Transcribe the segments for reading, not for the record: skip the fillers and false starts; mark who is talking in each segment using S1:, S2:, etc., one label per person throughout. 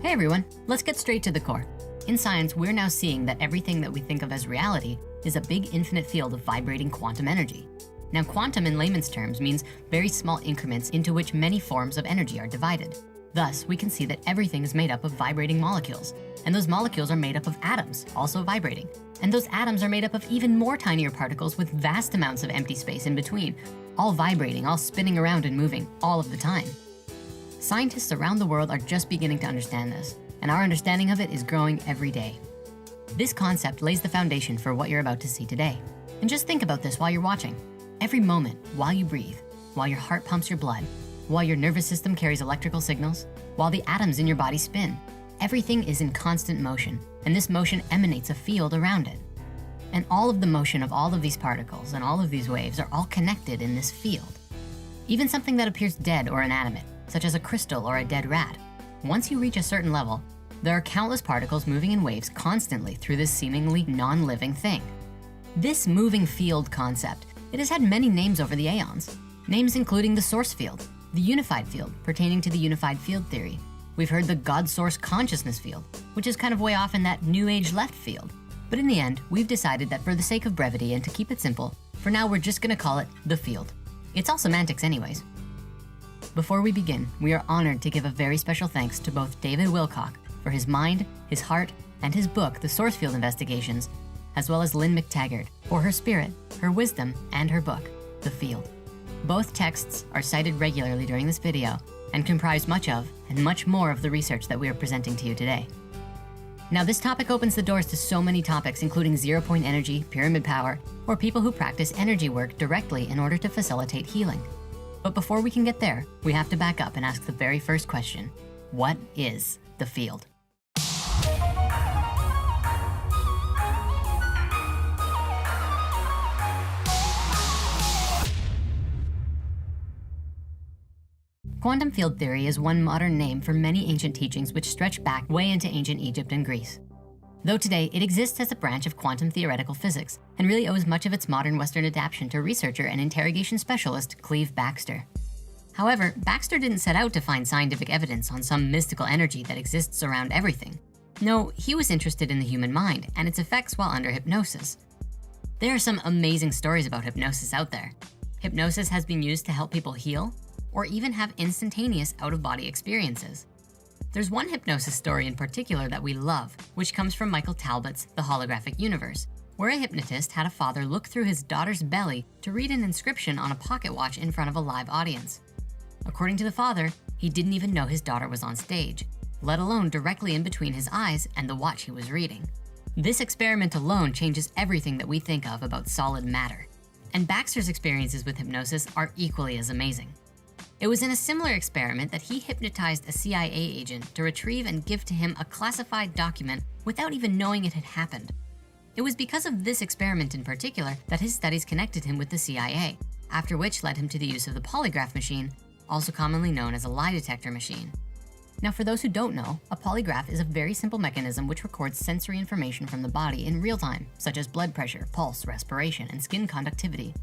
S1: Hey everyone, let's get straight to the core. In science, we're now seeing that everything that we think of as reality is a big infinite field of vibrating quantum energy. Now, quantum in layman's terms means very small increments into which many forms of energy are divided. Thus, we can see that everything is made up of vibrating molecules, and those molecules are made up of atoms, also vibrating. And those atoms are made up of even more tinier particles with vast amounts of empty space in between, all vibrating, all spinning around and moving all of the time. Scientists around the world are just beginning to understand this, and our understanding of it is growing every day. This concept lays the foundation for what you're about to see today. And just think about this while you're watching. Every moment, while you breathe, while your heart pumps your blood, while your nervous system carries electrical signals, while the atoms in your body spin, everything is in constant motion, and this motion emanates a field around it. And all of the motion of all of these particles and all of these waves are all connected in this field. Even something that appears dead or inanimate, such as a crystal or a dead rat, once you reach a certain level, there are countless particles moving in waves constantly through this seemingly non-living thing. This moving field concept, it has had many names over the aeons. Names including the source field, the unified field pertaining to the unified field theory. We've heard the God source consciousness field, which is kind of way off in that new age left field. But in the end, we've decided that for the sake of brevity and to keep it simple, for now we're just gonna call it the field. It's all semantics anyways. Before we begin, we are honored to give a very special thanks to both David Wilcock for his mind, his heart, and his book, The Source Field Investigations, as well as Lynn McTaggart for her spirit, her wisdom, and her book, The Field. Both texts are cited regularly during this video and comprise much of and much more of the research that we are presenting to you today. Now, this topic opens the doors to so many topics, including zero-point energy, pyramid power, or people who practice energy work directly in order to facilitate healing. But before we can get there, we have to back up and ask the very first question. What is the field? Quantum field theory is one modern name for many ancient teachings which stretch back way into ancient Egypt and Greece. Though today it exists as a branch of quantum theoretical physics and really owes much of its modern Western adaptation to researcher and interrogation specialist Cleve Backster. However, Backster didn't set out to find scientific evidence on some mystical energy that exists around everything. No, he was interested in the human mind and its effects while under hypnosis. There are some amazing stories about hypnosis out there. Hypnosis has been used to help people heal or even have instantaneous out-of-body experiences. There's one hypnosis story in particular that we love, which comes from Michael Talbot's The Holographic Universe, where a hypnotist had a father look through his daughter's belly to read an inscription on a pocket watch in front of a live audience. According to the father, he didn't even know his daughter was on stage, let alone directly in between his eyes and the watch he was reading. This experiment alone changes everything that we think of about solid matter. And Baxter's experiences with hypnosis are equally as amazing. It was in a similar experiment that he hypnotized a CIA agent to retrieve and give to him a classified document without even knowing it had happened. It was because of this experiment in particular that his studies connected him with the CIA, after which led him to the use of the polygraph machine, also commonly known as a lie detector machine. Now, for those who don't know, a polygraph is a very simple mechanism which records sensory information from the body in real time, such as blood pressure, pulse, respiration, and skin conductivity.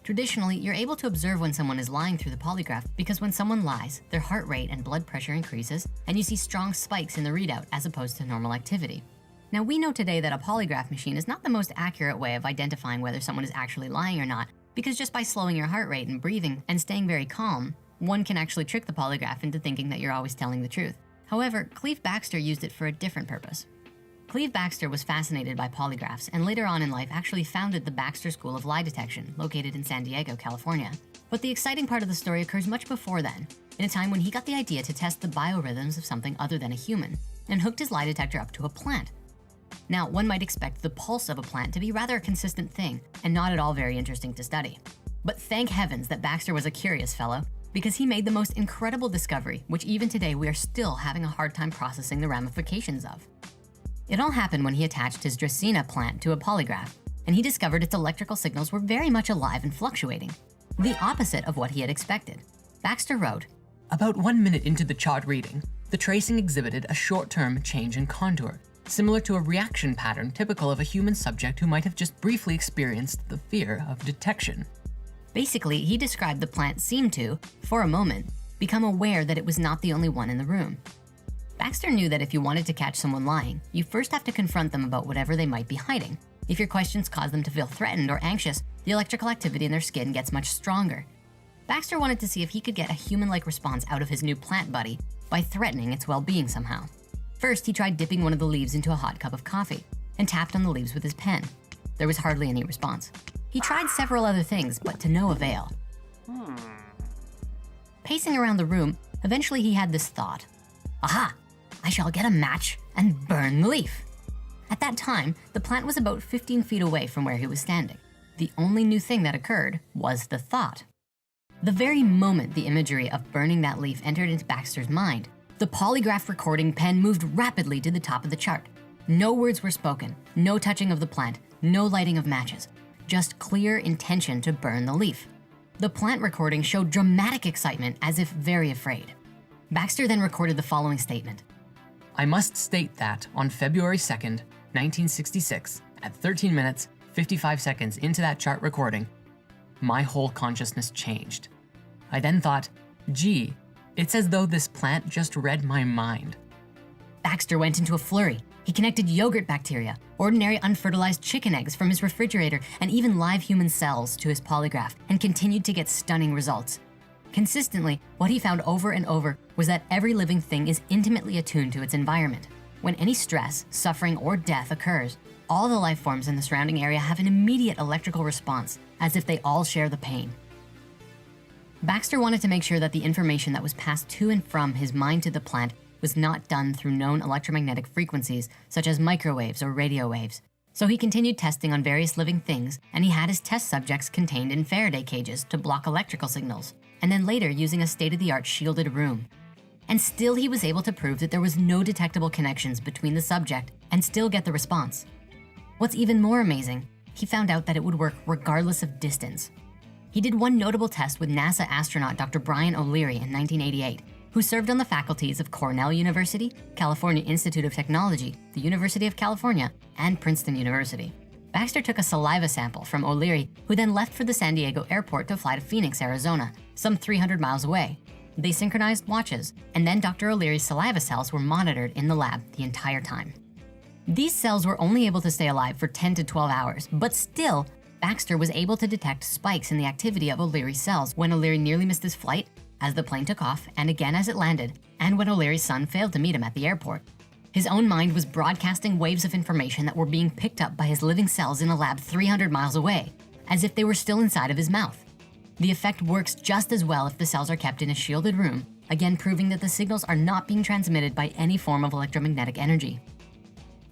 S1: Traditionally, you're able to observe when someone is lying through the polygraph because when someone lies, their heart rate and blood pressure increases, and you see strong spikes in the readout as opposed to normal activity. Now, we know today that a polygraph machine is not the most accurate way of identifying whether someone is actually lying or not, because just by slowing your heart rate and breathing and staying very calm, one can actually trick the polygraph into thinking that you're always telling the truth. However, Cleve Backster used it for a different purpose. Cleve Backster was fascinated by polygraphs and later on in life actually founded the Baxter School of Lie Detection, located in San Diego, California. But the exciting part of the story occurs much before then, in a time when he got the idea to test the biorhythms of something other than a human and hooked his lie detector up to a plant. Now, one might expect the pulse of a plant to be rather a consistent thing and not at all very interesting to study. But thank heavens that Backster was a curious fellow, because he made the most incredible discovery, which even today we are still having a hard time processing the ramifications of. It all happened when he attached his Dracaena plant to a polygraph, and he discovered its electrical signals were very much alive and fluctuating, the opposite of what he had expected. Backster wrote,
S2: "About 1 minute into the chart reading, the tracing exhibited a short-term change in contour, similar to a reaction pattern typical of a human subject who might have just briefly experienced the fear of detection."
S1: Basically, he described the plant seemed to, for a moment, become aware that it was not the only one in the room. Baxter knew that if you wanted to catch someone lying, you first have to confront them about whatever they might be hiding. If your questions cause them to feel threatened or anxious, the electrical activity in their skin gets much stronger. Baxter wanted to see if he could get a human-like response out of his new plant buddy by threatening its well-being somehow. First, he tried dipping one of the leaves into a hot cup of coffee and tapped on the leaves with his pen. There was hardly any response. He tried several other things, but to no avail. Pacing around the room, eventually he had this thought. Aha! I shall get a match and burn the leaf. At that time, the plant was about 15 feet away from where he was standing. The only new thing that occurred was the thought. The very moment the imagery of burning that leaf entered into Baxter's mind, the polygraph recording pen moved rapidly to the top of the chart. No words were spoken, no touching of the plant, no lighting of matches, just clear intention to burn the leaf. The plant recording showed dramatic excitement, as if very afraid. Baxter then recorded the following statement.
S2: I must state that on February 2nd, 1966, at 13 minutes, 55 seconds into that chart recording, my whole consciousness changed. I then thought, gee, it's as though this plant just read my mind.
S1: Baxter went into a flurry. He connected yogurt bacteria, ordinary unfertilized chicken eggs from his refrigerator, and even live human cells to his polygraph, and continued to get stunning results. Consistently, what he found over and over was that every living thing is intimately attuned to its environment. When any stress, suffering, or death occurs, all the life forms in the surrounding area have an immediate electrical response, as if they all share the pain. Baxter wanted to make sure that the information that was passed to and from his mind to the plant was not done through known electromagnetic frequencies, such as microwaves or radio waves. So he continued testing on various living things, and he had his test subjects contained in Faraday cages to block electrical signals, and then later using a state-of-the-art shielded room. And still he was able to prove that there was no detectable connections between the subject and still get the response. What's even more amazing, he found out that it would work regardless of distance. He did one notable test with NASA astronaut Dr. Brian O'Leary in 1988, who served on the faculties of Cornell University, California Institute of Technology, the University of California, and Princeton University. Baxter took a saliva sample from O'Leary, who then left for the San Diego airport to fly to Phoenix, Arizona, some 300 miles away. They synchronized watches, and then Dr. O'Leary's saliva cells were monitored in the lab the entire time. These cells were only able to stay alive for 10 to 12 hours, but still, Baxter was able to detect spikes in the activity of O'Leary's cells when O'Leary nearly missed his flight, as the plane took off, and again as it landed, and when O'Leary's son failed to meet him at the airport. His own mind was broadcasting waves of information that were being picked up by his living cells in a lab 300 miles away, as if they were still inside of his mouth. The effect works just as well if the cells are kept in a shielded room, again proving that the signals are not being transmitted by any form of electromagnetic energy.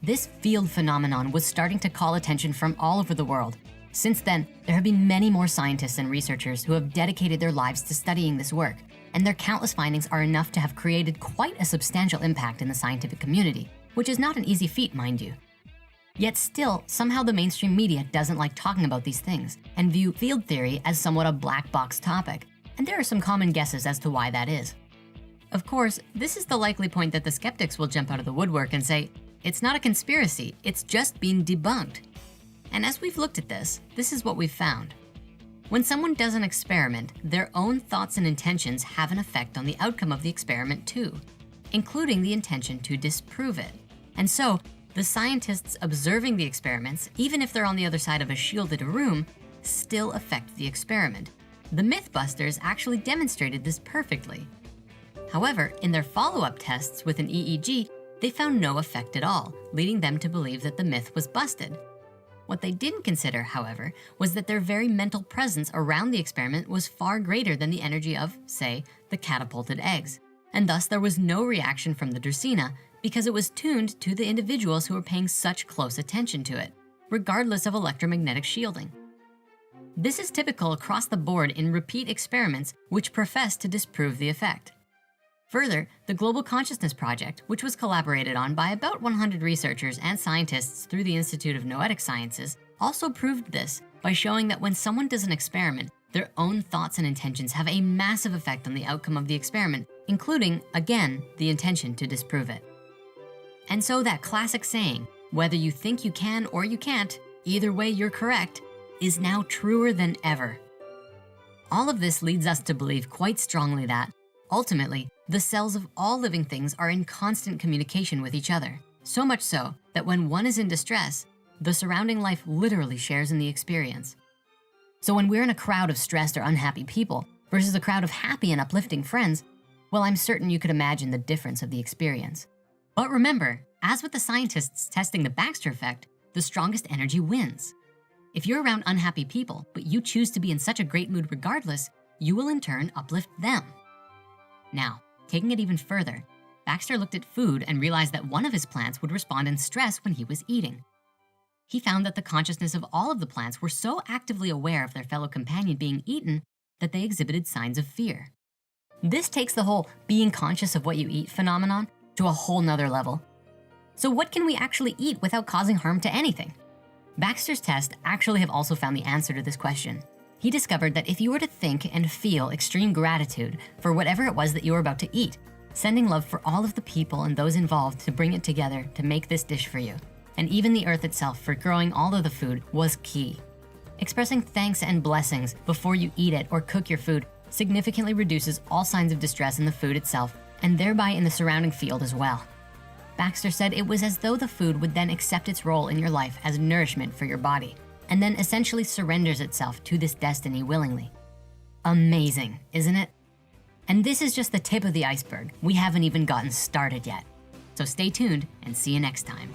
S1: This field phenomenon was starting to call attention from all over the world. Since then, there have been many more scientists and researchers who have dedicated their lives to studying this work, and their countless findings are enough to have created quite a substantial impact in the scientific community, which is not an easy feat, mind you. Yet still, somehow the mainstream media doesn't like talking about these things and view field theory as somewhat a black box topic, and there are some common guesses as to why that is. Of course, this is the likely point that the skeptics will jump out of the woodwork and say, it's not a conspiracy, it's just been debunked. And as we've looked at this is what we've found. When someone does an experiment, their own thoughts and intentions have an effect on the outcome of the experiment too, including the intention to disprove it. And so, the scientists observing the experiments, even if they're on the other side of a shielded room, still affect the experiment. The Mythbusters actually demonstrated this perfectly. However, in their follow-up tests with an EEG, they found no effect at all, leading them to believe that the myth was busted. What they didn't consider, however, was that their very mental presence around the experiment was far greater than the energy of, say, the catapulted eggs. And thus there was no reaction from the Dracaena because it was tuned to the individuals who were paying such close attention to it, regardless of electromagnetic shielding. This is typical across the board in repeat experiments which profess to disprove the effect. Further, the Global Consciousness Project, which was collaborated on by about 100 researchers and scientists through the Institute of Noetic Sciences, also proved this by showing that when someone does an experiment, their own thoughts and intentions have a massive effect on the outcome of the experiment, including, again, the intention to disprove it. And so that classic saying, whether you think you can or you can't, either way you're correct, is now truer than ever. All of this leads us to believe quite strongly that, ultimately, The cells of all living things are in constant communication with each other, so much so that when one is in distress, the surrounding life literally shares in the experience. So when we're in a crowd of stressed or unhappy people versus a crowd of happy and uplifting friends, well, I'm certain you could imagine the difference of the experience. But remember, as with the scientists testing the Baxter effect, the strongest energy wins. If you're around unhappy people, but you choose to be in such a great mood regardless, you will in turn uplift them. Now, taking it even further, Baxter looked at food and realized that one of his plants would respond in stress when he was eating. He found that the consciousness of all of the plants were so actively aware of their fellow companion being eaten that they exhibited signs of fear. This takes the whole being conscious of what you eat phenomenon to a whole nother level. So what can we actually eat without causing harm to anything? Baxter's tests actually have also found the answer to this question. He discovered that if you were to think and feel extreme gratitude for whatever it was that you were about to eat, sending love for all of the people and those involved to bring it together to make this dish for you, and even the earth itself for growing all of the food was key. Expressing thanks and blessings before you eat it or cook your food significantly reduces all signs of distress in the food itself and thereby in the surrounding field as well. Baxter said it was as though the food would then accept its role in your life as nourishment for your body and then essentially surrenders itself to this destiny willingly. Amazing, isn't it? And this is just the tip of the iceberg. We haven't even gotten started yet. So stay tuned and see you next time.